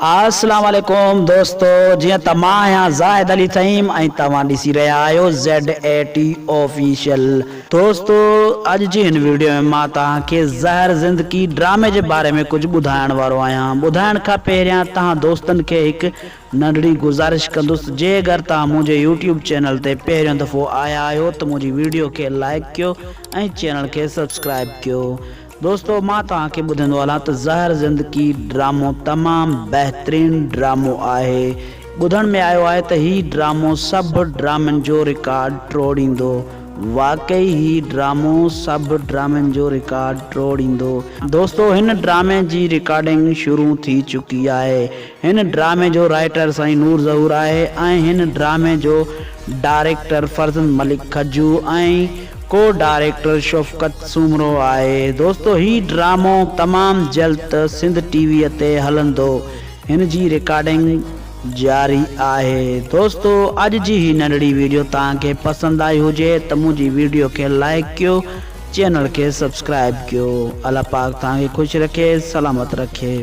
अस्सलाम वालेकुम दोस्तों, जी तमां आहियां ज़ाहिद अली तईम ऐं तव्हां ॾिसी रहिया आहियो Z80 ऑफिशियल। दोस्तों, अॼु जी हिन वीडियो में मां तव्हांखे ज़हर ज़िंदगी ड्रामे जे बारे में कुझु ॿुधाइण वारो आहियां। ॿुधाइण खां पहिरियां तव्हां दोस्तनि खे हिकु नंढड़ी गुज़ारिश कंदुसि, जे अगरि तव्हां मुंहिंजे यूट्यूब चैनल ते पहिरियों दफ़ो आया आहियो त मुंहिंजी वीडियो खे लाइक कयो ऐं चैनल खे सब्सक्राइब कयो। दोस्तों, मां तव्हांखे ॿुधाईंदो हलां त ज़हर ज़िंदगी ड्रामो तमामु बहितरीनु ड्रामो आहे। ॿुधण में आयो आहे त हीउ ड्रामो सभु ड्रामनि जो रिकॉर्ड टोड़ींदो। वाकई ही ड्रामो सभु ड्रामनि जो रिकॉर्ड टोड़ींदो। दोस्तों, हिन ड्रामे जी रिकॉर्डिंग शुरू थी चुकी आहे। हिन ड्रामे जो राइटर साईं नूर ज़हूर आहे ऐं हिन ड्रामे जो डायरेक्टर फर्ज़ंद मलिक खजू ऐं को डायरेक्टर शफ़क़त सूमरो आहे। दोस्तों, ही ड्रामो तमामु जल्द सिंध टीवीअ ते हलंदो। हिन जी रिकॉर्डिंग जारी आहे। दोस्तों, अॼु जी ही नंढड़ी वीडियो तव्हांखे पसंदि आई हुजे त मुंहिंजी वीडियो खे लाइक कयो, चैनल खे सब्सक्राइब कयो। अल्लाह पाक तव्हांखे ख़ुशि रखे, सलामत रखे।